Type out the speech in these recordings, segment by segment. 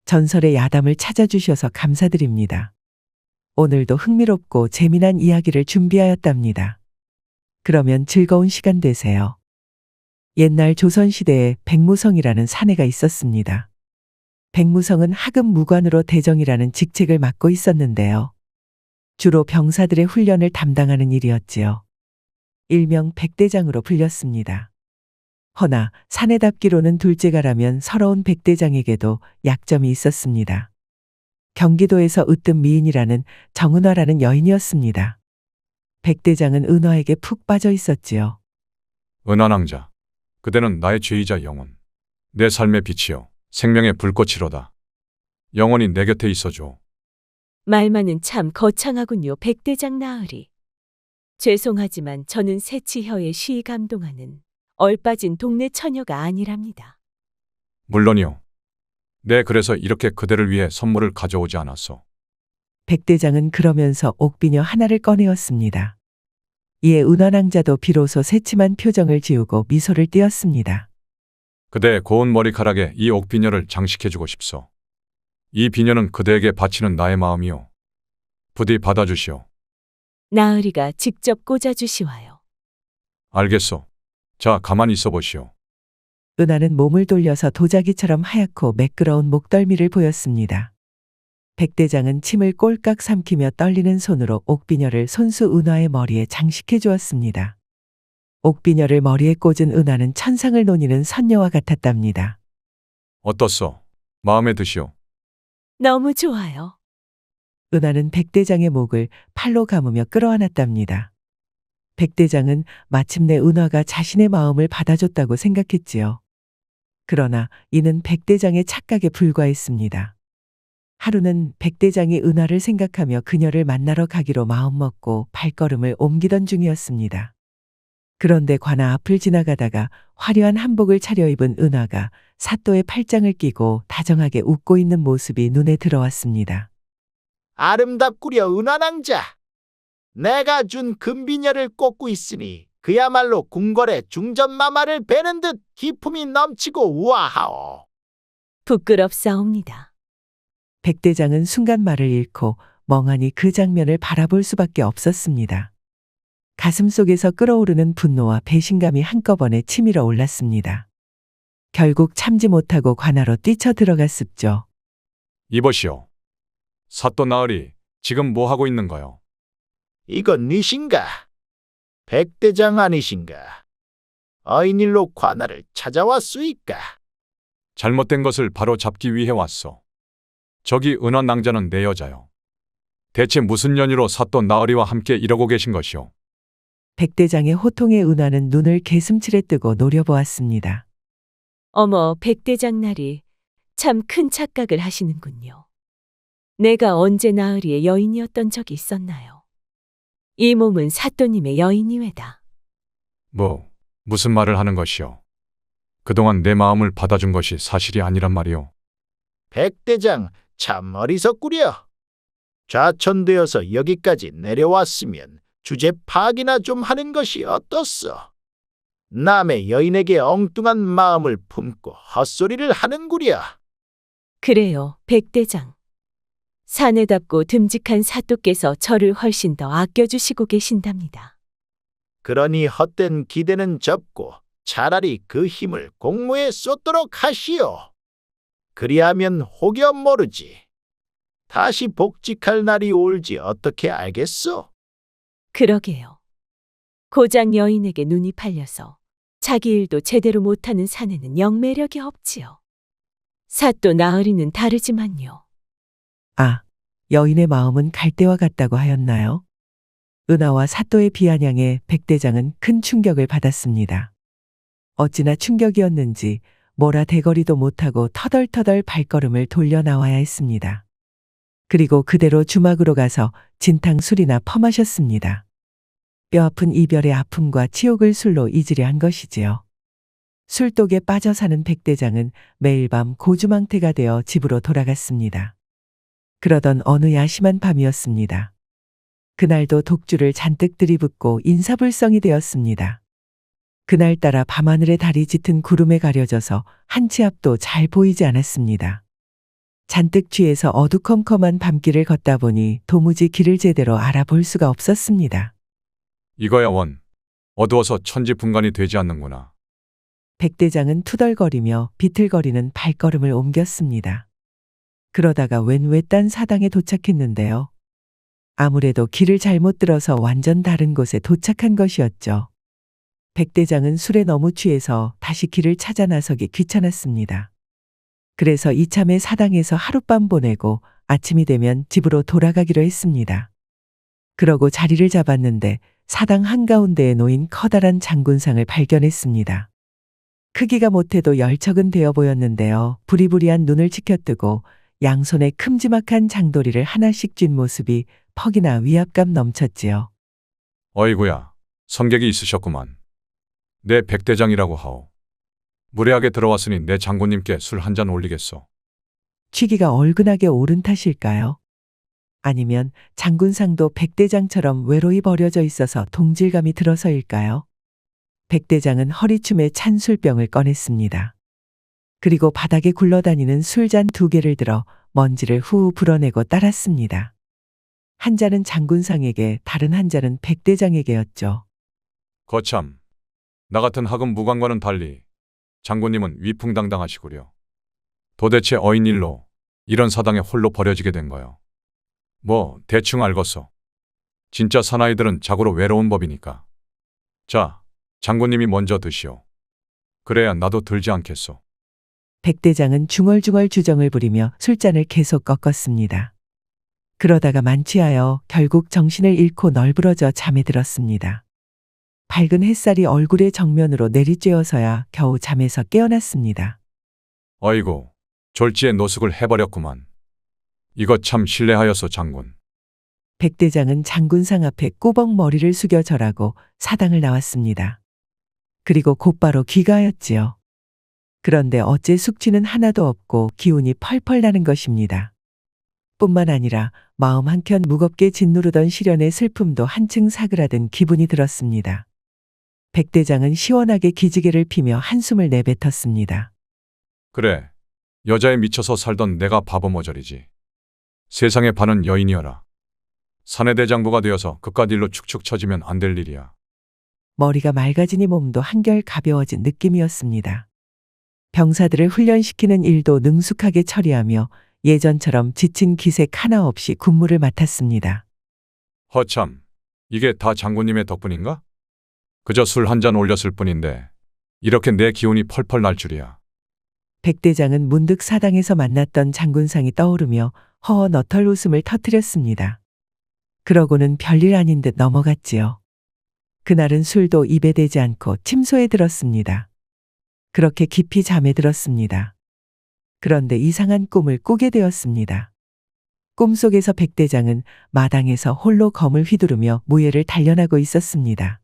전설의 야담을 찾아주셔서 감사드립니다. 오늘도 흥미롭고 재미난 이야기를 준비하였답니다. 그러면 즐거운 시간 되세요. 옛날 조선시대에 백무성이라는 사내가 있었습니다. 백무성은 하급 무관으로 대정이라는 직책을 맡고 있었는데요. 주로 병사들의 훈련을 담당하는 일이었지요. 일명 백대장으로 불렸습니다. 허나 사내답기로는 둘째가라면 서러운 백대장에게도 약점이 있었습니다. 경기도에서 으뜸 미인이라는 정은화라는 여인이었습니다. 백대장은 은화에게 푹 빠져 있었지요. 은하낭자, 그대는 나의 죄이자 영혼, 내 삶의 빛이요 생명의 불꽃이로다. 영원히 내 곁에 있어줘. 말만은 참 거창하군요, 백대장 나으리. 죄송하지만 저는 새치혀에 시이 감동하는 얼빠진 동네 처녀가 아니랍니다. 물론이요. 네, 그래서 이렇게 그대를 위해 선물을 가져오지 않았소. 백대장은 그러면서 옥비녀 하나를 꺼내었습니다. 이에 은화낭자도 비로소 새침한 표정을 지우고 미소를 띄었습니다. 그대의 고운 머리카락에 이 옥비녀를 장식해주고 싶소. 이 비녀는 그대에게 바치는 나의 마음이요. 부디 받아주시오. 나으리가 직접 꽂아주시와요. 알겠소. 자, 가만히 있어 보시오. 은하는 몸을 돌려서 도자기처럼 하얗고 매끄러운 목덜미를 보였습니다. 백대장은 침을 꼴깍 삼키며 떨리는 손으로 옥비녀를 손수 은하의 머리에 장식해 주었습니다. 옥비녀를 머리에 꽂은 은하는 천상을 노니는 선녀와 같았답니다. 어떻소? 마음에 드시오. 너무 좋아요. 은하는 백대장의 목을 팔로 감으며 끌어안았답니다. 백대장은 마침내 은하가 자신의 마음을 받아줬다고 생각했지요. 그러나 이는 백대장의 착각에 불과했습니다. 하루는 백대장이 은하를 생각하며 그녀를 만나러 가기로 마음먹고 발걸음을 옮기던 중이었습니다. 그런데 관아 앞을 지나가다가 화려한 한복을 차려입은 은하가 사또의 팔짱을 끼고 다정하게 웃고 있는 모습이 눈에 들어왔습니다. 아름답구려 은하낭자. 내가 준 금비녀를 꽂고 있으니 그야말로 궁궐의 중전마마를 베는 듯 기품이 넘치고 우아하오. 부끄럽사옵니다. 백대장은 순간 말을 잃고 멍하니 그 장면을 바라볼 수밖에 없었습니다. 가슴속에서 끓어오르는 분노와 배신감이 한꺼번에 치밀어 올랐습니다. 결국 참지 못하고 관아로 뛰쳐 들어갔습죠. 이보시오. 사또 나으리, 지금 뭐 하고 있는 거요? 이건 니신가? 백대장 아니신가? 어인일로 관아를 찾아왔수이까? 잘못된 것을 바로 잡기 위해 왔소. 저기 은하낭자는 내 여자요. 대체 무슨 연유로 사또 나으리와 함께 이러고 계신 것이오? 백대장의 호통에 은하는 눈을 개슴츠레 뜨고 노려보았습니다. 어머, 백대장 나리, 참 큰 착각을 하시는군요. 내가 언제 나으리의 여인이었던 적이 있었나요? 이 몸은 사또님의 여인이외다. 무슨 말을 하는 것이오? 그동안 내 마음을 받아준 것이 사실이 아니란 말이오. 백대장 참 어리석구려. 좌천되어서 여기까지 내려왔으면 주제 파악이나 좀 하는 것이 어떻소? 남의 여인에게 엉뚱한 마음을 품고 헛소리를 하는구려. 그래요, 백대장. 사내답고 듬직한 사또께서 저를 훨씬 더 아껴주시고 계신답니다. 그러니 헛된 기대는 접고 차라리 그 힘을 공무에 쏟도록 하시오. 그리하면 혹여 모르지. 다시 복직할 날이 올지 어떻게 알겠소? 그러게요. 고장 여인에게 눈이 팔려서 자기 일도 제대로 못하는 사내는 영 매력이 없지요. 사또 나으리는 다르지만요. 아, 여인의 마음은 갈대와 같다고 하였나요? 은하와 사또의 비아냥에 백대장은 큰 충격을 받았습니다. 어찌나 충격이었는지 뭐라 대거리도 못하고 터덜터덜 발걸음을 돌려 나와야 했습니다. 그리고 그대로 주막으로 가서 진탕 술이나 퍼마셨습니다. 뼈아픈 이별의 아픔과 치욕을 술로 잊으려 한 것이지요. 술독에 빠져 사는 백대장은 매일 밤 고주망태가 되어 집으로 돌아갔습니다. 그러던 어느 야심한 밤이었습니다. 그날도 독주를 잔뜩 들이붓고 인사불성이 되었습니다. 그날따라 밤하늘의 달이 짙은 구름에 가려져서 한 치 앞도 잘 보이지 않았습니다. 잔뜩 취해서 어두컴컴한 밤길을 걷다 보니 도무지 길을 제대로 알아볼 수가 없었습니다. 이거야 원. 어두워서 천지분간이 되지 않는구나. 백대장은 투덜거리며 비틀거리는 발걸음을 옮겼습니다. 그러다가 웬 외딴 사당에 도착했는데요. 아무래도 길을 잘못 들어서 완전 다른 곳에 도착한 것이었죠. 백대장은 술에 너무 취해서 다시 길을 찾아 나서기 귀찮았습니다. 그래서 이참에 사당에서 하룻밤 보내고 아침이 되면 집으로 돌아가기로 했습니다. 그러고 자리를 잡았는데 사당 한가운데에 놓인 커다란 장군상을 발견했습니다. 크기가 못해도 열척은 되어 보였는데요. 부리부리한 눈을 치켜뜨고 양손에 큼지막한 장도리를 하나씩 쥔 모습이 퍽이나 위압감 넘쳤지요. 어이구야. 성격이 있으셨구만. 내 백대장이라고 하오. 무례하게 들어왔으니 내 장군님께 술 한 잔 올리겠소. 취기가 얼근하게 오른 탓일까요? 아니면 장군상도 백대장처럼 외로이 버려져 있어서 동질감이 들어서일까요? 백대장은 허리춤에 찬 술병을 꺼냈습니다. 그리고 바닥에 굴러다니는 술잔 2개를 들어 먼지를 후 불어내고 따랐습니다. 한 잔은 장군상에게, 다른 한 잔은 백대장에게였죠. 거참. 나 같은 학은 무관과는 달리 장군님은 위풍당당하시구려. 도대체 어인 일로 이런 사당에 홀로 버려지게 된 거요. 뭐 대충 알겠어. 진짜 사나이들은 자고로 외로운 법이니까. 자, 장군님이 먼저 드시오. 그래야 나도 들지 않겠소. 백대장은 중얼중얼 주정을 부리며 술잔을 계속 꺾었습니다. 그러다가 만취하여 결국 정신을 잃고 널브러져 잠에 들었습니다. 밝은 햇살이 얼굴의 정면으로 내리쬐어서야 겨우 잠에서 깨어났습니다. 어이구, 졸지에 노숙을 해버렸구만. 이거 참 실례하였소 장군. 백대장은 장군상 앞에 꾸벅 머리를 숙여 절하고 사당을 나왔습니다. 그리고 곧바로 귀가하였지요. 그런데 어째 숙취는 하나도 없고 기운이 펄펄 나는 것입니다. 뿐만 아니라 마음 한켠 무겁게 짓누르던 시련의 슬픔도 한층 사그라든 기분이 들었습니다. 백대장은 시원하게 기지개를 피며 한숨을 내뱉었습니다. 그래, 여자에 미쳐서 살던 내가 바보머저리지. 세상에 반은 여인이어라. 사내대장부가 되어서 그깟 일로 축축 처지면 안 될 일이야. 머리가 맑아지니 몸도 한결 가벼워진 느낌이었습니다. 병사들을 훈련시키는 일도 능숙하게 처리하며 예전처럼 지친 기색 하나 없이 군무를 맡았습니다. 허참, 이게 다 장군님의 덕분인가? 그저 술 한 잔 올렸을 뿐인데 이렇게 내 기운이 펄펄 날 줄이야. 백대장은 문득 사당에서 만났던 장군상이 떠오르며 허허 너털 웃음을 터뜨렸습니다. 그러고는 별일 아닌 듯 넘어갔지요. 그날은 술도 입에 대지 않고 침소에 들었습니다. 그렇게 깊이 잠에 들었습니다. 그런데 이상한 꿈을 꾸게 되었습니다. 꿈속에서 백대장은 마당에서 홀로 검을 휘두르며 무예를 단련하고 있었습니다.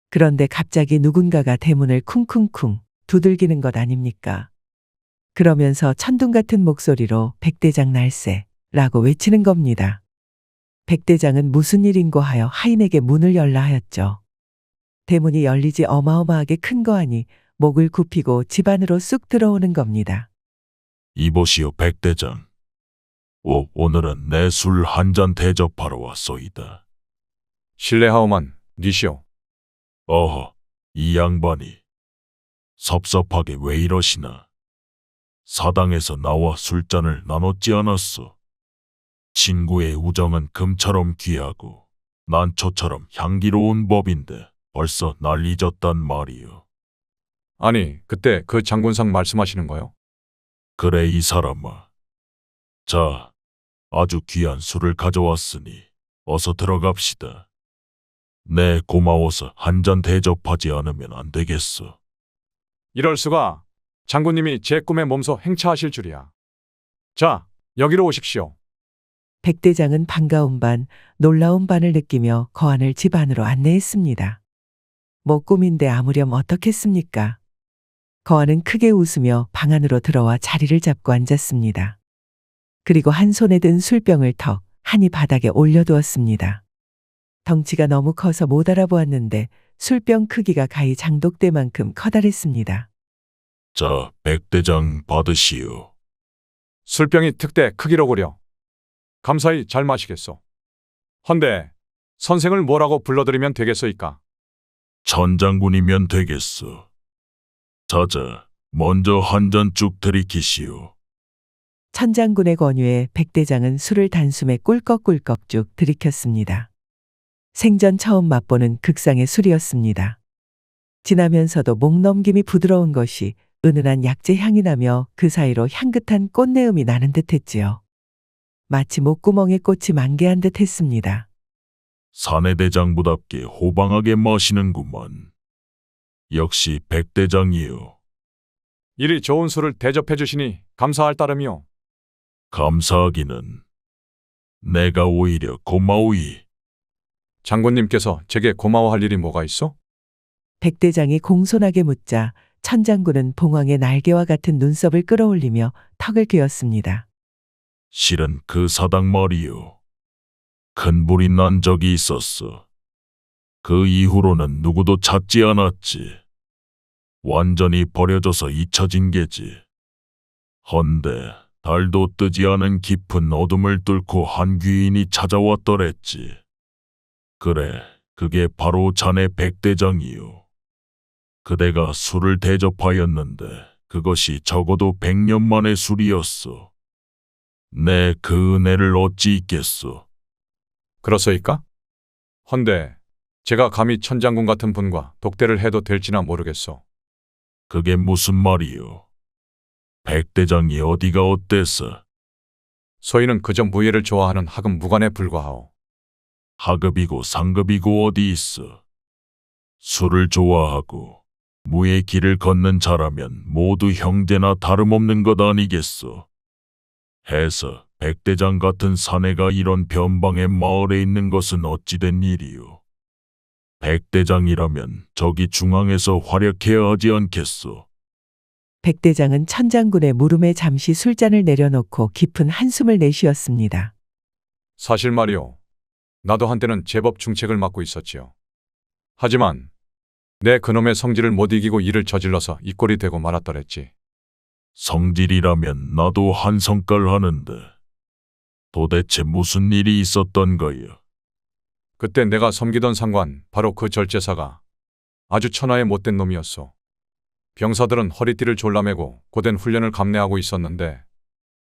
그런데 갑자기 누군가가 대문을 쿵쿵쿵 두들기는 것 아닙니까? 그러면서 천둥 같은 목소리로 백대장 날쌔라고 외치는 겁니다. 백대장은 무슨 일인고 하여 하인에게 문을 열라 하였죠. 대문이 열리지 어마어마하게 큰 거 아니 목을 굽히고 집 안으로 쑥 들어오는 겁니다. 이보시오 백대장. 오늘은 내 술 한 잔 대접하러 왔소이다. 실례하오만 니시오. 어허, 이 양반이 섭섭하게 왜 이러시나. 사당에서 나와 술잔을 나눴지 않았소. 친구의 우정은 금처럼 귀하고 난초처럼 향기로운 법인데 벌써 날 잊었단 말이요. 아니, 그때 그 장군상 말씀하시는 거요? 그래 이 사람아. 자, 아주 귀한 술을 가져왔으니 어서 들어갑시다. 네, 고마워서 한 잔 대접하지 않으면 안 되겠어. 이럴 수가. 장군님이 제 꿈에 몸소 행차하실 줄이야. 자, 여기로 오십시오. 백대장은 반가운 반, 놀라운 반을 느끼며 거한을 집 안으로 안내했습니다. 뭐 꿈인데 아무렴 어떻겠습니까? 거한은 크게 웃으며 방 안으로 들어와 자리를 잡고 앉았습니다. 그리고 한 손에 든 술병을 턱 하니 바닥에 올려두었습니다. 덩치가 너무 커서 못 알아보았는데 술병 크기가 가히 장독대만큼 커다랬습니다. 자, 백대장 받으시오. 술병이 특대 크기로구려. 감사히 잘 마시겠소. 헌데 선생을 뭐라고 불러드리면 되겠소이까? 천장군이면 되겠소. 자자, 먼저 한 잔 쭉 들이키시오. 천장군의 권유에 백대장은 술을 단숨에 꿀꺽꿀꺽 쭉 들이켰습니다. 생전 처음 맛보는 극상의 술이었습니다. 진하면서도 목 넘김이 부드러운 것이 은은한 약재 향이 나며 그 사이로 향긋한 꽃내음이 나는 듯했지요. 마치 목구멍에 꽃이 만개한 듯했습니다. 사내대장부답게 호방하게 마시는구만. 역시 백대장이요. 이리 좋은 술을 대접해 주시니 감사할 따름이요. 감사하기는 내가 오히려 고마우이. 장군님께서 제게 고마워할 일이 뭐가 있어? 백대장이 공손하게 묻자 천장군은 봉황의 날개와 같은 눈썹을 끌어올리며 턱을 그었습니다. 실은 그 사당 말이요. 큰 불이 난 적이 있었어. 그 이후로는 누구도 찾지 않았지. 완전히 버려져서 잊혀진 게지. 헌데 달도 뜨지 않은 깊은 어둠을 뚫고 한 귀인이 찾아왔더랬지. 그래, 그게 바로 자네 백대장이요. 그대가 술을 대접하였는데 그것이 적어도 100년 만의 술이었어. 내 그 은혜를 어찌 잊겠소. 그렇소이까? 헌데 제가 감히 천장군 같은 분과 독대를 해도 될지나 모르겠소. 그게 무슨 말이요? 백대장이 어디가 어때서? 소인은 그저 무예를 좋아하는 하급 무관에 불과하오. 하급이고 상급이고 어디 있어? 술을 좋아하고 무의 길을 걷는 자라면 모두 형제나 다름없는 것 아니겠소? 해서 백대장 같은 사내가 이런 변방의 마을에 있는 것은 어찌된 일이요? 백대장이라면 저기 중앙에서 활약해야 하지 않겠소? 백대장은 천장군의 무릎에 잠시 술잔을 내려놓고 깊은 한숨을 내쉬었습니다. 사실 말이오. 나도 한때는 제법 중책을 맡고 있었지요. 하지만 내 그놈의 성질을 못 이기고 일을 저질러서 이 꼴이 되고 말았더랬지. 성질이라면 나도 한 성깔 하는데 도대체 무슨 일이 있었던 거요? 그때 내가 섬기던 상관 바로 그 절제사가 아주 천하의 못된 놈이었소. 병사들은 허리띠를 졸라매고 고된 훈련을 감내하고 있었는데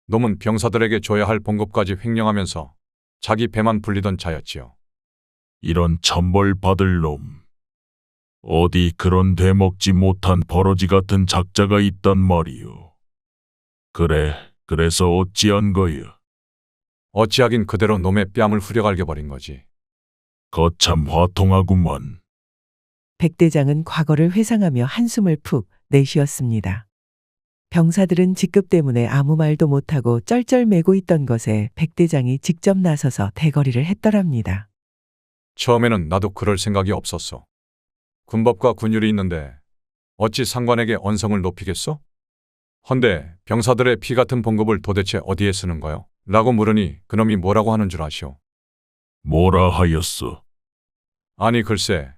놈은 병사들에게 줘야 할 봉급까지 횡령하면서 자기 배만 불리던 자였지요. 이런 천벌 받을 놈. 어디 그런 되먹지 못한 버러지 같은 작자가 있단 말이요. 그래, 그래서 어찌한 거요? 어찌하긴 그대로 놈의 뺨을 후려갈겨 버린 거지. 거참 화통하구만. 백대장은 과거를 회상하며 한숨을 푹 내쉬었습니다. 병사들은 직급 때문에 아무 말도 못하고 쩔쩔매고 있던 것에 백대장이 직접 나서서 대거리를 했더랍니다. 처음에는 나도 그럴 생각이 없었어. 군법과 군율이 있는데 어찌 상관에게 언성을 높이겠어? 헌데 병사들의 피 같은 봉급을 도대체 어디에 쓰는 거요? 라고 물으니 그놈이 뭐라고 하는 줄 아시오? 뭐라 하였소? 아니 글쎄,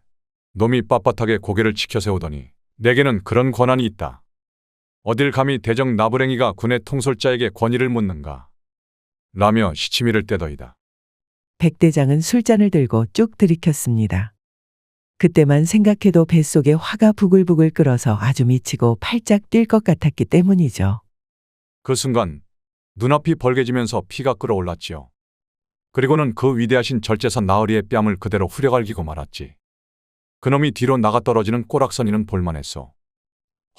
놈이 빳빳하게 고개를 치켜 세우더니 내게는 그런 권한이 있다. 어딜 감히 대적 나부랭이가 군의 통솔자에게 권위를 묻는가? 라며 시치미를 떼더이다. 백대장은 술잔을 들고 쭉 들이켰습니다. 그때만 생각해도 뱃속에 화가 부글부글 끓어서 아주 미치고 팔짝 뛸 것 같았기 때문이죠. 그 순간 눈앞이 벌개지면서 피가 끓어올랐지요. 그리고는 그 위대하신 절제사 나으리의 뺨을 그대로 후려갈기고 말았지. 그놈이 뒤로 나가 떨어지는 꼬락서니는 볼만했어.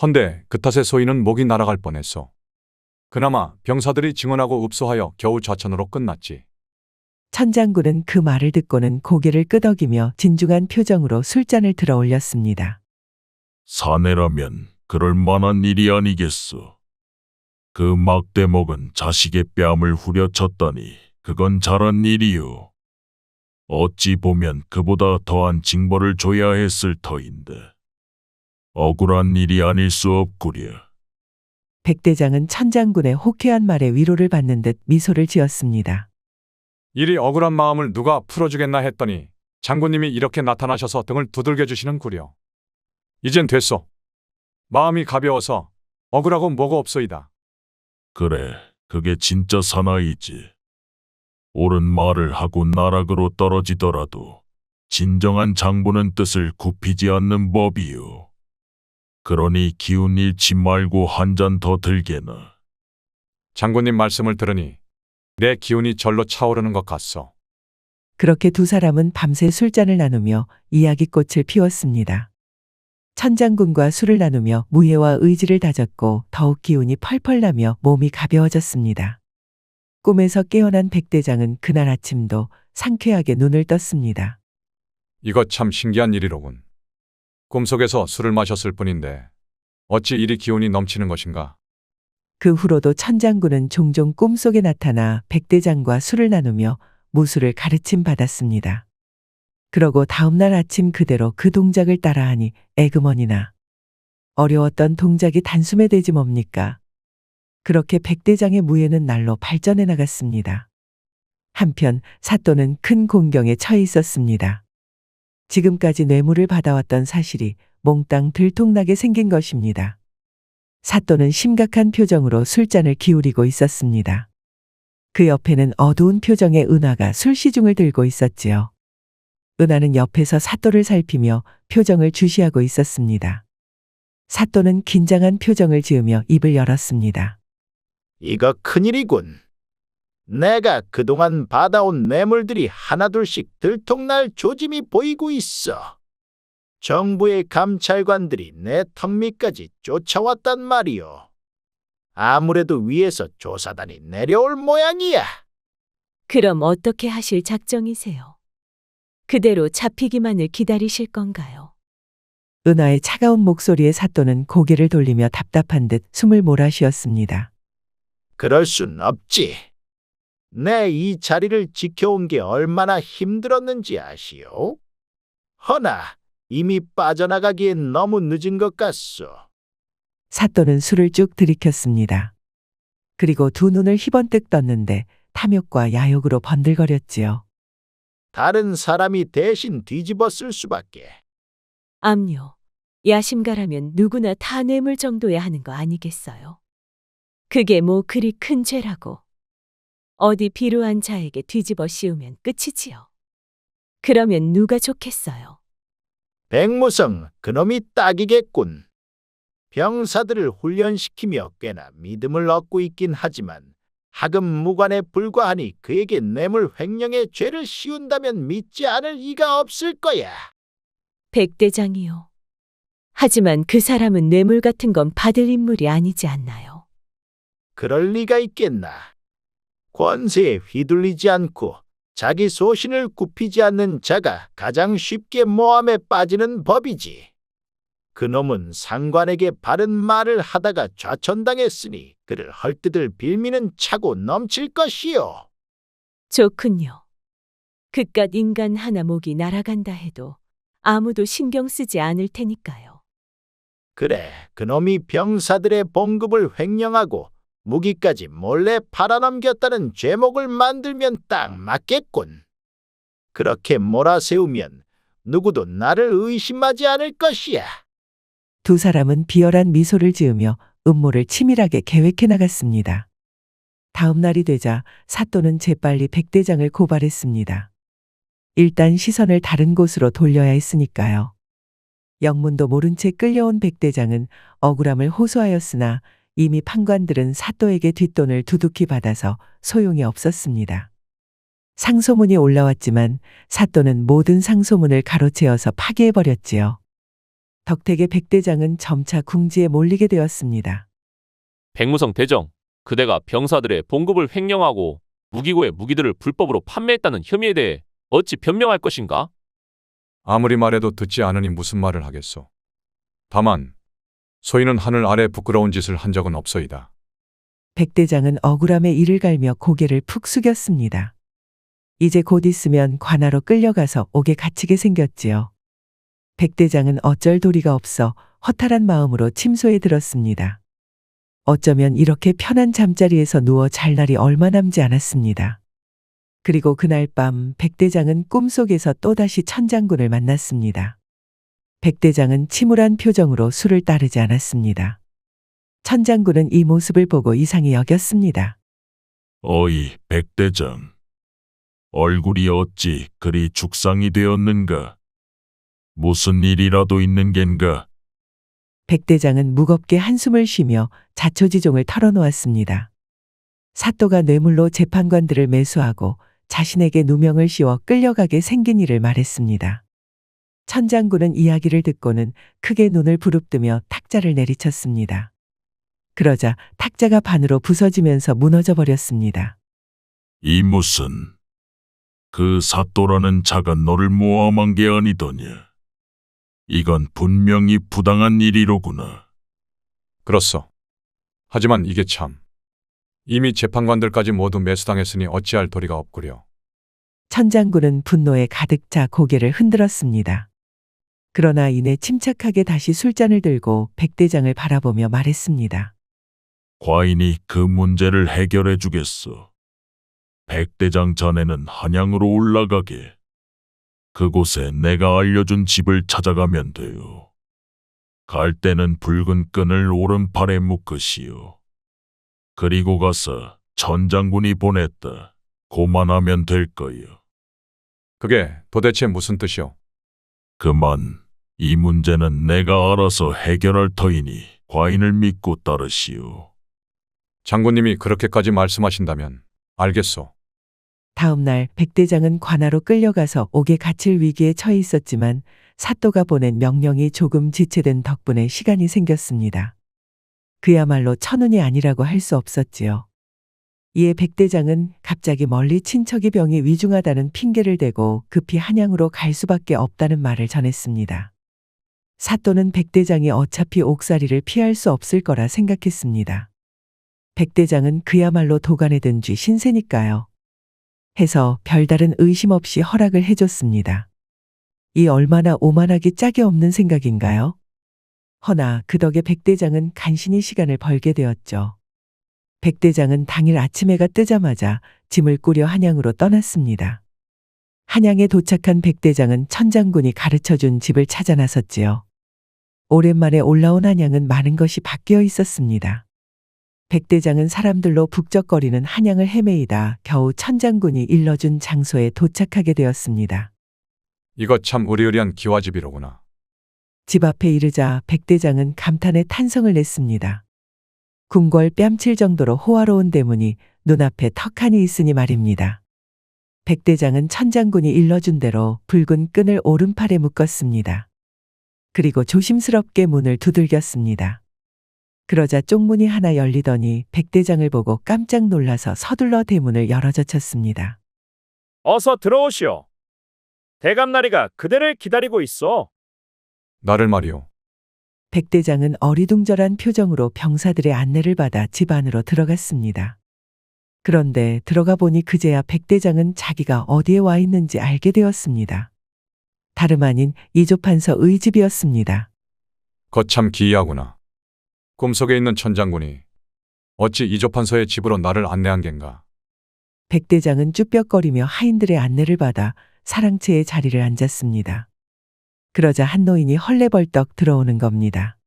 헌데 그 탓에 소인은 목이 날아갈 뻔했어. 그나마 병사들이 증언하고 읍소하여 겨우 좌천으로 끝났지. 천장군은 그 말을 듣고는 고개를 끄덕이며 진중한 표정으로 술잔을 들어 올렸습니다. 사내라면 그럴 만한 일이 아니겠소. 그 막대목은 자식의 뺨을 후려쳤다니 그건 잘한 일이요. 어찌 보면 그보다 더한 징벌을 줘야 했을 터인데 억울한 일이 아닐 수 없구려. 백대장은 천장군의 호쾌한 말에 위로를 받는 듯 미소를 지었습니다. 이리 억울한 마음을 누가 풀어주겠나 했더니 장군님이 이렇게 나타나셔서 등을 두들겨 주시는 구려. 이젠 됐소. 마음이 가벼워서 억울하고 뭐고 없소이다. 그래, 그게 진짜 사나이지. 옳은 말을 하고 나락으로 떨어지더라도 진정한 장보는 뜻을 굽히지 않는 법이요. 그러니 기운 잃지 말고 한 잔 더 들게나. 장군님 말씀을 들으니 내 기운이 절로 차오르는 것 같소. 그렇게 두 사람은 밤새 술잔을 나누며 이야기꽃을 피웠습니다. 천장군과 술을 나누며 무예와 의지를 다졌고 더욱 기운이 펄펄 나며 몸이 가벼워졌습니다. 꿈에서 깨어난 백대장은 그날 아침도 상쾌하게 눈을 떴습니다. 이거 참 신기한 일이로군. 꿈속에서 술을 마셨을 뿐인데 어찌 이리 기운이 넘치는 것인가? 그 후로도 천장군은 종종 꿈속에 나타나 백대장과 술을 나누며 무술을 가르침 받았습니다. 그러고 다음날 아침 그대로 그 동작을 따라하니 에그머니나 어려웠던 동작이 단숨에 되지 뭡니까? 그렇게 백대장의 무예는 날로 발전해 나갔습니다. 한편 사또는 큰 공경에 처해 있었습니다. 지금까지 뇌물을 받아왔던 사실이 몽땅 들통나게 생긴 것입니다. 사또는 심각한 표정으로 술잔을 기울이고 있었습니다. 그 옆에는 어두운 표정의 은하가 술시중을 들고 있었지요. 은하는 옆에서 사또를 살피며 표정을 주시하고 있었습니다. 사또는 긴장한 표정을 지으며 입을 열었습니다. 이거 큰일이군. 내가 그동안 받아온 뇌물들이 하나둘씩 들통날 조짐이 보이고 있어. 정부의 감찰관들이 내 턱 밑까지 쫓아왔단 말이오. 아무래도 위에서 조사단이 내려올 모양이야. 그럼 어떻게 하실 작정이세요? 그대로 잡히기만을 기다리실 건가요? 은하의 차가운 목소리에 사또는 고개를 돌리며 답답한 듯 숨을 몰아쉬었습니다. 그럴 순 없지. 내 이 자리를 지켜온 게 얼마나 힘들었는지 아시오? 허나 이미 빠져나가기엔 너무 늦은 것 같소. 사또는 술을 쭉 들이켰습니다. 그리고 두 눈을 희번뜩 떴는데 탐욕과 야욕으로 번들거렸지요. 다른 사람이 대신 뒤집어 쓸 수밖에. 암요. 야심가라면 누구나 다 뇌물 정도야 하는 거 아니겠어요? 그게 뭐 그리 큰 죄라고. 어디 비루한 자에게 뒤집어 씌우면 끝이지요. 그러면 누가 좋겠어요? 백무성 그놈이 딱이겠군. 병사들을 훈련시키며 꽤나 믿음을 얻고 있긴 하지만 하급 무관에 불과하니 그에게 뇌물 횡령의 죄를 씌운다면 믿지 않을 이가 없을 거야. 백대장이요. 하지만 그 사람은 뇌물 같은 건 받을 인물이 아니지 않나요? 그럴 리가 있겠나. 권세에 휘둘리지 않고 자기 소신을 굽히지 않는 자가 가장 쉽게 모함에 빠지는 법이지. 그놈은 상관에게 바른 말을 하다가 좌천당했으니 그를 헐뜯을 빌미는 차고 넘칠 것이요. 좋군요. 그깟 인간 하나 목이 날아간다 해도 아무도 신경 쓰지 않을 테니까요. 그래, 그놈이 병사들의 봉급을 횡령하고 무기까지 몰래 팔아넘겼다는 죄목을 만들면 딱 맞겠군. 그렇게 몰아세우면 누구도 나를 의심하지 않을 것이야. 두 사람은 비열한 미소를 지으며 음모를 치밀하게 계획해 나갔습니다. 다음 날이 되자 사또는 재빨리 백대장을 고발했습니다. 일단 시선을 다른 곳으로 돌려야 했으니까요. 영문도 모른 채 끌려온 백대장은 억울함을 호소하였으나 이미 판관들은 사또에게 뒷돈을 두둑히 받아서 소용이 없었습니다. 상소문이 올라왔지만 사또는 모든 상소문을 가로채어서 파기해버렸지요. 덕택의 백대장은 점차 궁지에 몰리게 되었습니다. 백무성 대정, 그대가 병사들의 봉급을 횡령하고 무기고의 무기들을 불법으로 판매했다는 혐의에 대해 어찌 변명할 것인가? 아무리 말해도 듣지 않으니 무슨 말을 하겠소. 다만 소인은 하늘 아래 부끄러운 짓을 한 적은 없소이다. 백대장은 억울함에 이를 갈며 고개를 푹 숙였습니다. 이제 곧 있으면 관하로 끌려가서 옥에 갇히게 생겼지요. 백대장은 어쩔 도리가 없어 허탈한 마음으로 침소에 들었습니다. 어쩌면 이렇게 편한 잠자리에서 누워 잘 날이 얼마 남지 않았습니다. 그리고 그날 밤 백대장은 꿈속에서 또다시 천장군을 만났습니다. 백대장은 침울한 표정으로 술을 따르지 않았습니다. 천장군은 이 모습을 보고 이상히 여겼습니다. 어이 백대장, 얼굴이 어찌 그리 죽상이 되었는가? 무슨 일이라도 있는 겐가? 백대장은 무겁게 한숨을 쉬며 자초지종을 털어놓았습니다. 사또가 뇌물로 재판관들을 매수하고 자신에게 누명을 씌워 끌려가게 생긴 일을 말했습니다. 천장군은 이야기를 듣고는 크게 눈을 부릅뜨며 탁자를 내리쳤습니다. 그러자 탁자가 반으로 부서지면서 무너져 버렸습니다. 이 무슨 그 사또라는 자가 너를 모함한 게 아니더냐? 이건 분명히 부당한 일이로구나. 그렇소. 하지만 이게 참. 이미 재판관들까지 모두 매수당했으니 어찌할 도리가 없구려. 천장군은 분노에 가득 차 고개를 흔들었습니다. 그러나 이내 침착하게 다시 술잔을 들고 백대장을 바라보며 말했습니다. 과인이 그 문제를 해결해 주겠소. 백대장 전에는 한양으로 올라가게. 그곳에 내가 알려준 집을 찾아가면 돼요. 갈 때는 붉은 끈을 오른팔에 묶으시오. 그리고 가서 천장군이 보냈다. 고만하면 될 거요. 그게 도대체 무슨 뜻이오? 그만, 이 문제는 내가 알아서 해결할 터이니 과인을 믿고 따르시오. 장군님이 그렇게까지 말씀하신다면 알겠소. 다음 날 백대장은 관하로 끌려가서 옥에 갇힐 위기에 처해 있었지만 사또가 보낸 명령이 조금 지체된 덕분에 시간이 생겼습니다. 그야말로 천운이 아니라고 할 수 없었지요. 이에 백대장은 갑자기 멀리 친척이 병이 위중하다는 핑계를 대고 급히 한양으로 갈 수밖에 없다는 말을 전했습니다. 사또는 백대장이 어차피 옥살이를 피할 수 없을 거라 생각했습니다. 백대장은 그야말로 도간에 든 쥐 신세니까요. 해서 별다른 의심 없이 허락을 해줬습니다. 이 얼마나 오만하기 짝이 없는 생각인가요? 허나 그 덕에 백대장은 간신히 시간을 벌게 되었죠. 백대장은 당일 아침 해가 뜨자마자 짐을 꾸려 한양으로 떠났습니다. 한양에 도착한 백대장은 천장군이 가르쳐준 집을 찾아 나섰지요. 오랜만에 올라온 한양은 많은 것이 바뀌어 있었습니다. 백대장은 사람들로 북적거리는 한양을 헤매이다 겨우 천장군이 일러준 장소에 도착하게 되었습니다. 이거 참 으리으리한 기와집이로구나. 집 앞에 이르자 백대장은 감탄의 탄성을 냈습니다. 궁궐 뺨칠 정도로 호화로운 대문이 눈앞에 턱하니 있으니 말입니다. 백대장은 천장군이 일러준 대로 붉은 끈을 오른팔에 묶었습니다. 그리고 조심스럽게 문을 두들겼습니다. 그러자 쪽문이 하나 열리더니 백대장을 보고 깜짝 놀라서 서둘러 대문을 열어젖혔습니다. 어서 들어오시오. 대감나리가 그대를 기다리고 있어. 나를 말이오. 백대장은 어리둥절한 표정으로 병사들의 안내를 받아 집 안으로 들어갔습니다. 그런데 들어가 보니 그제야 백대장은 자기가 어디에 와 있는지 알게 되었습니다. 다름 아닌 이조판서의 집이었습니다. 거참 기이하구나. 꿈속에 있는 천장군이 어찌 이조판서의 집으로 나를 안내한 겐가. 백대장은 쭈뼛거리며 하인들의 안내를 받아 사랑채의 자리를 앉았습니다. 그러자 한 노인이 헐레벌떡 들어오는 겁니다.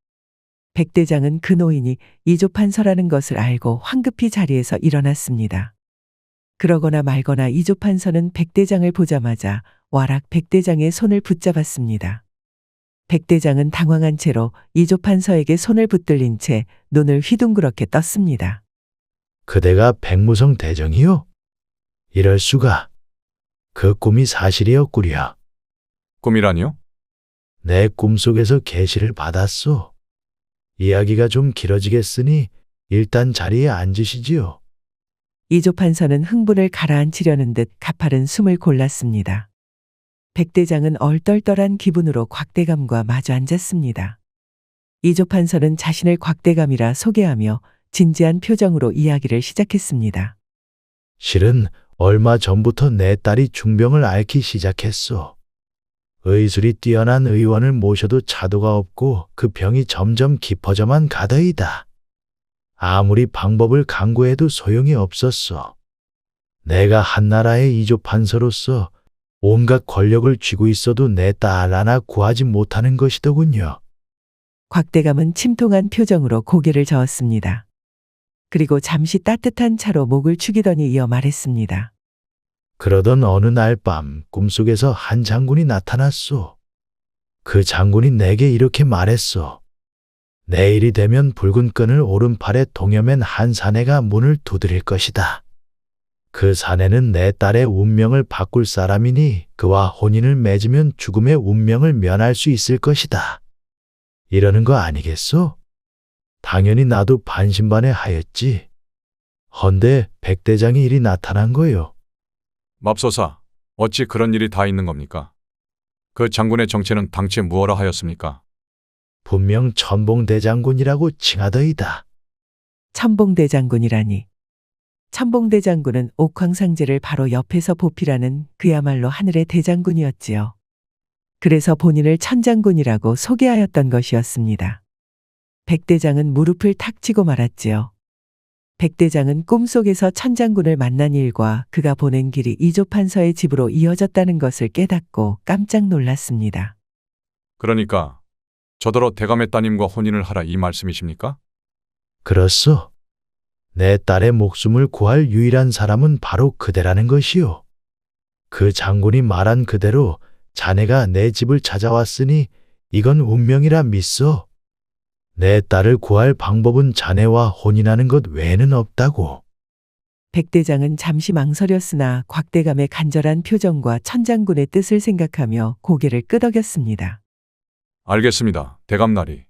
백대장은 그 노인이 이조판서라는 것을 알고 황급히 자리에서 일어났습니다. 그러거나 말거나 이조판서는 백대장을 보자마자 와락 백대장의 손을 붙잡았습니다. 백대장은 당황한 채로 이조판서에게 손을 붙들린 채 눈을 휘둥그렇게 떴습니다. 그대가 백무성 대정이요? 이럴 수가. 그 꿈이 사실이었구려. 꿈이라니요? 내 꿈속에서 계시를 받았소. 이야기가 좀 길어지겠으니 일단 자리에 앉으시지요. 이조판서는 흥분을 가라앉히려는 듯 가파른 숨을 골랐습니다. 백대장은 얼떨떨한 기분으로 곽대감과 마주 앉았습니다. 이조판서는 자신을 곽대감이라 소개하며 진지한 표정으로 이야기를 시작했습니다. 실은 얼마 전부터 내 딸이 중병을 앓기 시작했소. 의술이 뛰어난 의원을 모셔도 차도가 없고 그 병이 점점 깊어져만 가더이다. 아무리 방법을 강구해도 소용이 없었소. 내가 한나라의 이조판서로서 온갖 권력을 쥐고 있어도 내 딸 하나 구하지 못하는 것이더군요. 곽대감은 침통한 표정으로 고개를 저었습니다. 그리고 잠시 따뜻한 차로 목을 축이더니 이어 말했습니다. 그러던 어느 날 밤 꿈속에서 한 장군이 나타났소. 그 장군이 내게 이렇게 말했소. 내일이 되면 붉은 끈을 오른팔에 동여맨 한 사내가 문을 두드릴 것이다. 그 사내는 내 딸의 운명을 바꿀 사람이니 그와 혼인을 맺으면 죽음의 운명을 면할 수 있을 것이다. 이러는 거 아니겠소? 당연히 나도 반신반의하였지. 헌데 백대장의 일이 나타난 거요. 맙소사, 어찌 그런 일이 다 있는 겁니까? 그 장군의 정체는 당최 무엇라 하였습니까? 분명 천봉대장군이라고 칭하더이다. 천봉대장군이라니. 천봉대장군은 옥황상제를 바로 옆에서 보필하는 그야말로 하늘의 대장군이었지요. 그래서 본인을 천장군이라고 소개하였던 것이었습니다. 백대장은 무릎을 탁 치고 말았지요. 백대장은 꿈속에서 천장군을 만난 일과 그가 보낸 길이 이조판서의 집으로 이어졌다는 것을 깨닫고 깜짝 놀랐습니다. 그러니까 저더러 대감의 따님과 혼인을 하라 이 말씀이십니까? 그렇소. 내 딸의 목숨을 구할 유일한 사람은 바로 그대라는 것이요. 그 장군이 말한 그대로 자네가 내 집을 찾아왔으니 이건 운명이라 믿소. 내 딸을 구할 방법은 자네와 혼인하는 것 외에는 없다고. 백대장은 잠시 망설였으나 곽대감의 간절한 표정과 천장군의 뜻을 생각하며 고개를 끄덕였습니다. 알겠습니다. 대감나리.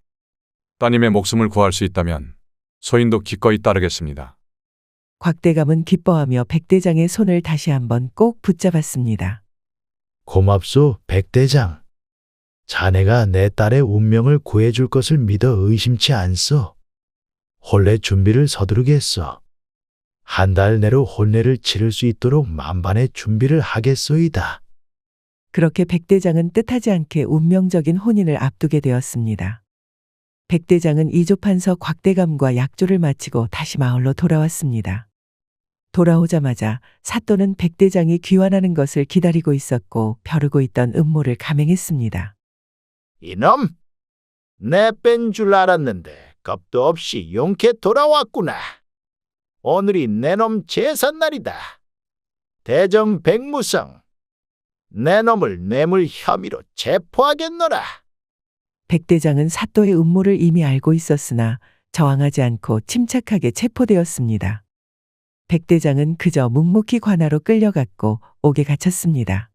따님의 목숨을 구할 수 있다면 소인도 기꺼이 따르겠습니다. 곽대감은 기뻐하며 백대장의 손을 다시 한번 꼭 붙잡았습니다. 고맙소, 백대장. 자네가 내 딸의 운명을 구해줄 것을 믿어 의심치 않소. 혼례 준비를 서두르겠소. 한 달 내로 혼례를 치를 수 있도록 만반의 준비를 하겠소이다. 그렇게 백대장은 뜻하지 않게 운명적인 혼인을 앞두게 되었습니다. 백대장은 이조판서 곽대감과 약조를 마치고 다시 마을로 돌아왔습니다. 돌아오자마자 사또는 백대장이 귀환하는 것을 기다리고 있었고 벼르고 있던 음모를 감행했습니다. 이놈! 내 뺀 줄 알았는데 겁도 없이 용케 돌아왔구나. 오늘이 내 놈 제삿날이다. 대정 백무성, 내 놈을 뇌물 혐의로 체포하겠노라. 백대장은 사또의 음모를 이미 알고 있었으나 저항하지 않고 침착하게 체포되었습니다. 백대장은 그저 묵묵히 관하로 끌려갔고 옥에 갇혔습니다.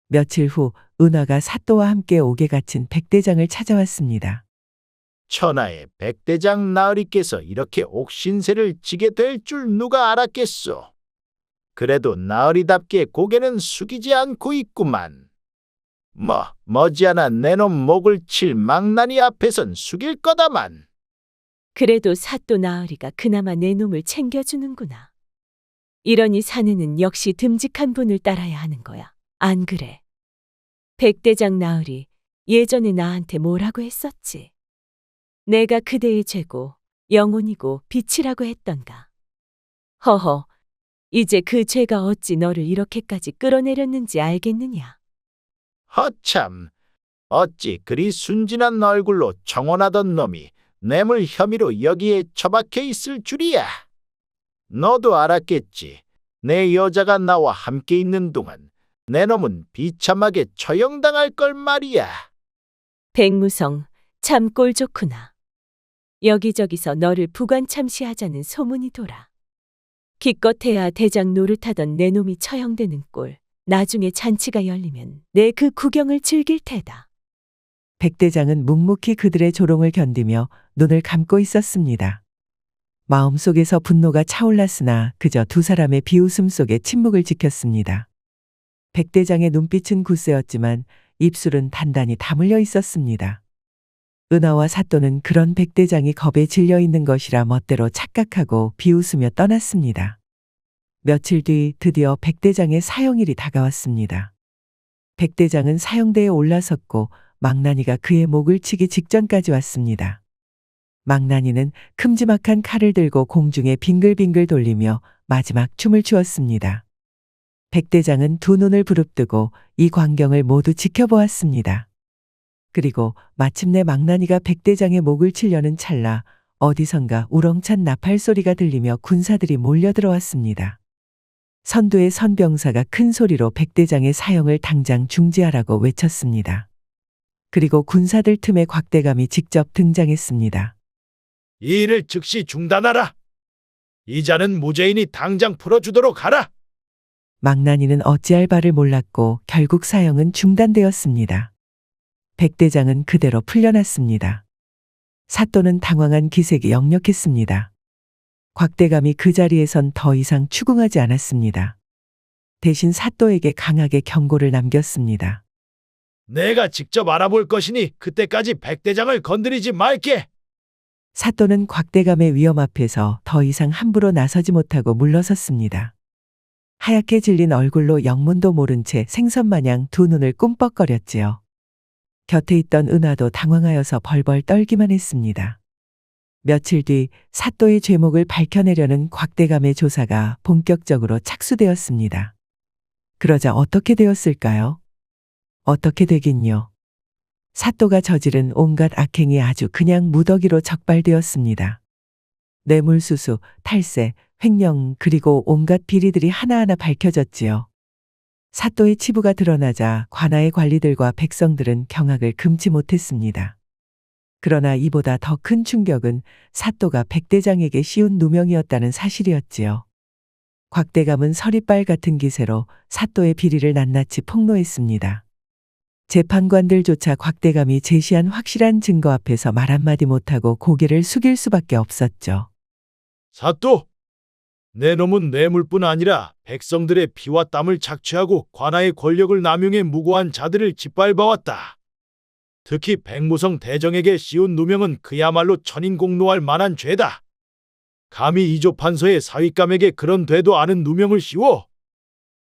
며칠 후 은화가 사또와 함께 옥에 갇힌 백대장을 찾아왔습니다. 천하의 백대장 나으리께서 이렇게 옥신세를 지게 될 줄 누가 알았겠소. 그래도 나으리답게 고개는 숙이지 않고 있구만. 머지않아 내 놈 목을 칠 망나니 앞에선 숙일 거다만. 그래도 사또 나으리가 그나마 내 놈을 챙겨주는구나. 이러니 사내는 역시 듬직한 분을 따라야 하는 거야. 안 그래? 백대장 나으리 예전에 나한테 뭐라고 했었지? 내가 그대의 죄고 영혼이고 빛이라고 했던가. 허허, 이제 그 죄가 어찌 너를 이렇게까지 끌어내렸는지 알겠느냐? 허참, 어찌 그리 순진한 얼굴로 청혼하던 놈이 뇌물 혐의로 여기에 처박혀 있을 줄이야. 너도 알았겠지. 내 여자가 나와 함께 있는 동안 내 놈은 비참하게 처형당할 걸 말이야. 백무성, 참 꼴 좋구나. 여기저기서 너를 부관 참시하자는 소문이 돌아. 기껏해야 대장 노릇하던 내 놈이 처형되는 꼴. 나중에 잔치가 열리면 내 그 구경을 즐길 테다. 백대장은 묵묵히 그들의 조롱을 견디며 눈을 감고 있었습니다. 마음속에서 분노가 차올랐으나 그저 두 사람의 비웃음 속에 침묵을 지켰습니다. 백대장의 눈빛은 굳세었지만 입술은 단단히 다물려 있었습니다. 은하와 사또는 그런 백대장이 겁에 질려 있는 것이라 멋대로 착각하고 비웃으며 떠났습니다. 며칠 뒤 드디어 백대장의 사형일이 다가왔습니다. 백대장은 사형대에 올라섰고 망나니가 그의 목을 치기 직전까지 왔습니다. 망나니는 큼지막한 칼을 들고 공중에 빙글빙글 돌리며 마지막 춤을 추었습니다. 백대장은 두 눈을 부릅뜨고 이 광경을 모두 지켜보았습니다. 그리고 마침내 망나니가 백대장의 목을 치려는 찰나 어디선가 우렁찬 나팔 소리가 들리며 군사들이 몰려들어왔습니다. 선두의 선병사가 큰 소리로 백대장의 사형을 당장 중지하라고 외쳤습니다. 그리고 군사들 틈에 곽대감이 직접 등장했습니다. 이 일을 즉시 중단하라. 이 자는 무죄인이 당장 풀어주도록 하라. 망나니는 어찌할 바를 몰랐고 결국 사형은 중단되었습니다. 백대장은 그대로 풀려났습니다. 사또는 당황한 기색이 역력했습니다. 곽대감이 그 자리에선 더 이상 추궁하지 않았습니다. 대신 사또에게 강하게 경고를 남겼습니다. 내가 직접 알아볼 것이니 그때까지 백대장을 건드리지 말게. 사또는 곽대감의 위험 앞에서 더 이상 함부로 나서지 못하고 물러섰습니다. 하얗게 질린 얼굴로 영문도 모른 채 생선마냥 두 눈을 꿈뻑거렸지요. 곁에 있던 은하도 당황하여서 벌벌 떨기만 했습니다. 며칠 뒤 사또의 죄목을 밝혀내려는 곽대감의 조사가 본격적으로 착수되었습니다. 그러자 어떻게 되었을까요? 어떻게 되긴요. 사또가 저지른 온갖 악행이 아주 그냥 무더기로 적발되었습니다. 뇌물수수, 탈세, 횡령 그리고 온갖 비리들이 하나하나 밝혀졌지요. 사또의 치부가 드러나자 관아의 관리들과 백성들은 경악을 금치 못했습니다. 그러나 이보다 더 큰 충격은 사또가 백대장에게 씌운 누명이었다는 사실이었지요. 곽대감은 서리빨 같은 기세로 사또의 비리를 낱낱이 폭로했습니다. 재판관들조차 곽대감이 제시한 확실한 증거 앞에서 말 한마디 못하고 고개를 숙일 수밖에 없었죠. 사또, 내 놈은 뇌물뿐 아니라 백성들의 피와 땀을 착취하고 관아의 권력을 남용해 무고한 자들을 짓밟아왔다. 특히 백무성 대정에게 씌운 누명은 그야말로 천인공노할 만한 죄다. 감히 이조판서의 사윗감에게 그런 되도 않은 누명을 씌워?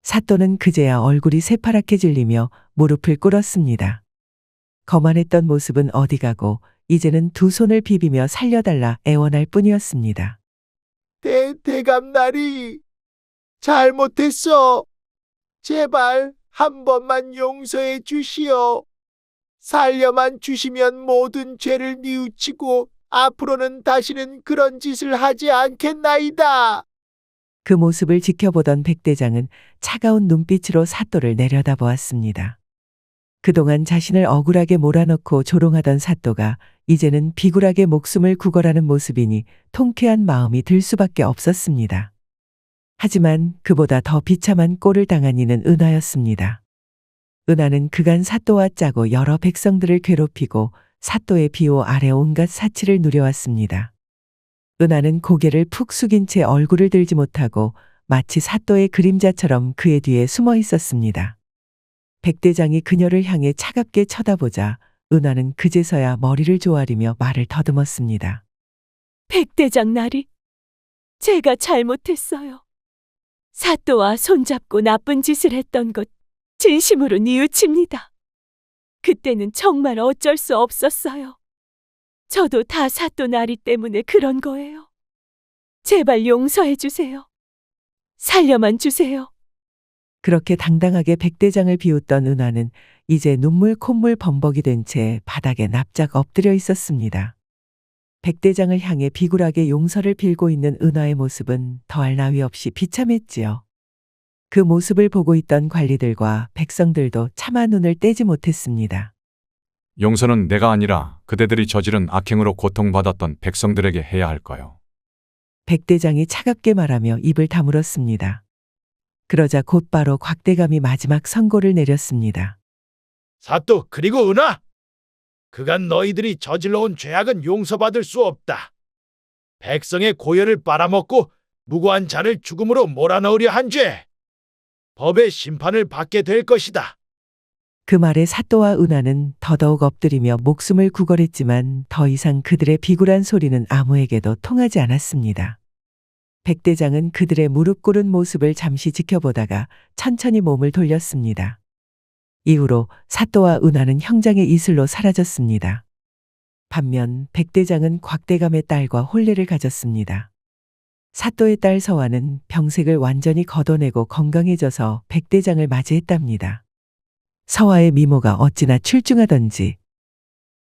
사또는 그제야 얼굴이 새파랗게 질리며 무릎을 꿇었습니다. 거만했던 모습은 어디 가고 이제는 두 손을 비비며 살려달라 애원할 뿐이었습니다. 대감나리, 잘못했어. 제발 한 번만 용서해 주시오. 살려만 주시면 모든 죄를 뉘우치고 앞으로는 다시는 그런 짓을 하지 않겠나이다. 그 모습을 지켜보던 백대장은 차가운 눈빛으로 사또를 내려다보았습니다. 그동안 자신을 억울하게 몰아넣고 조롱하던 사또가 이제는 비굴하게 목숨을 구걸하는 모습이니 통쾌한 마음이 들 수밖에 없었습니다. 하지만 그보다 더 비참한 꼴을 당한 이는 은하였습니다. 은하는 그간 사또와 짜고 여러 백성들을 괴롭히고 사또의 비호 아래 온갖 사치를 누려왔습니다. 은하는 고개를 푹 숙인 채 얼굴을 들지 못하고 마치 사또의 그림자처럼 그의 뒤에 숨어 있었습니다. 백대장이 그녀를 향해 차갑게 쳐다보자 은하는 그제서야 머리를 조아리며 말을 더듬었습니다. 백대장 나리, 제가 잘못했어요. 사또와 손잡고 나쁜 짓을 했던 것 진심으로 뉘우칩니다. 그때는 정말 어쩔 수 없었어요. 저도 다 사또 나리 때문에 그런 거예요. 제발 용서해 주세요. 살려만 주세요. 그렇게 당당하게 백대장을 비웃던 은하는 이제 눈물 콧물 범벅이 된 채 바닥에 납작 엎드려 있었습니다. 백대장을 향해 비굴하게 용서를 빌고 있는 은하의 모습은 더할 나위 없이 비참했지요. 그 모습을 보고 있던 관리들과 백성들도 차마 눈을 떼지 못했습니다. 용서는 내가 아니라 그대들이 저지른 악행으로 고통받았던 백성들에게 해야 할 거요. 백대장이 차갑게 말하며 입을 다물었습니다. 그러자 곧바로 곽대감이 마지막 선고를 내렸습니다. 사또 그리고 은하, 그간 너희들이 저질러온 죄악은 용서받을 수 없다. 백성의 고열을 빨아먹고 무고한 자를 죽음으로 몰아넣으려 한 죄, 법의 심판을 받게 될 것이다. 그 말에 사또와 은하는 더더욱 엎드리며 목숨을 구걸했지만 더 이상 그들의 비굴한 소리는 아무에게도 통하지 않았습니다. 백대장은 그들의 무릎 꿇은 모습을 잠시 지켜보다가 천천히 몸을 돌렸습니다. 이후로 사또와 은하는 형장의 이슬로 사라졌습니다. 반면 백대장은 곽대감의 딸과 혼례를 가졌습니다. 사또의 딸 서화는 병색을 완전히 걷어내고 건강해져서 백대장을 맞이했답니다. 서화의 미모가 어찌나 출중하던지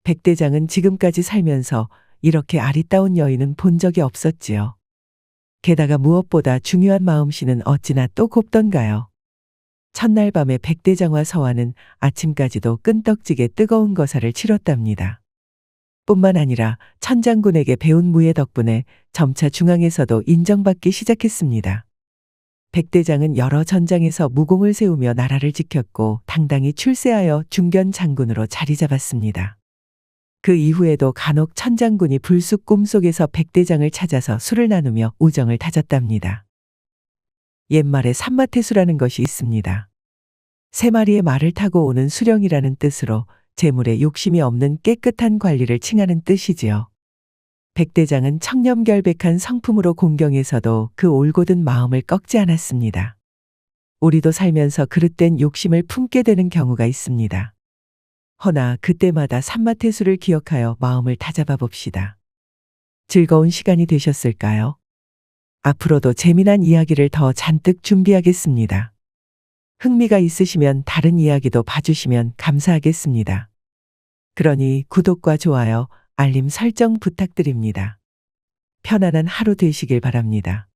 백대장은 지금까지 살면서 이렇게 아리따운 여인은 본 적이 없었지요. 게다가 무엇보다 중요한 마음씨는 어찌나 또 곱던가요. 첫날 밤에 백대장과 서화는 아침까지도 끈떡지게 뜨거운 거사를 치렀답니다. 뿐만 아니라 천장군에게 배운 무예 덕분에 점차 중앙에서도 인정받기 시작했습니다. 백대장은 여러 전장에서 무공을 세우며 나라를 지켰고 당당히 출세하여 중견 장군으로 자리 잡았습니다. 그 이후에도 간혹 천장군이 불쑥 꿈속에서 백대장을 찾아서 술을 나누며 우정을 다졌답니다. 옛말에 산마태수라는 것이 있습니다. 세 마리의 말을 타고 오는 수령이라는 뜻으로 재물에 욕심이 없는 깨끗한 관리를 칭하는 뜻이지요. 백대장은 청렴결백한 성품으로 공경에서도 그 올곧은 마음을 꺾지 않았습니다. 우리도 살면서 그릇된 욕심을 품게 되는 경우가 있습니다. 허나 그때마다 산마태수를 기억하여 마음을 다잡아 봅시다. 즐거운 시간이 되셨을까요? 앞으로도 재미난 이야기를 더 잔뜩 준비하겠습니다. 흥미가 있으시면 다른 이야기도 봐주시면 감사하겠습니다. 그러니 구독과 좋아요, 알림 설정 부탁드립니다. 편안한 하루 되시길 바랍니다.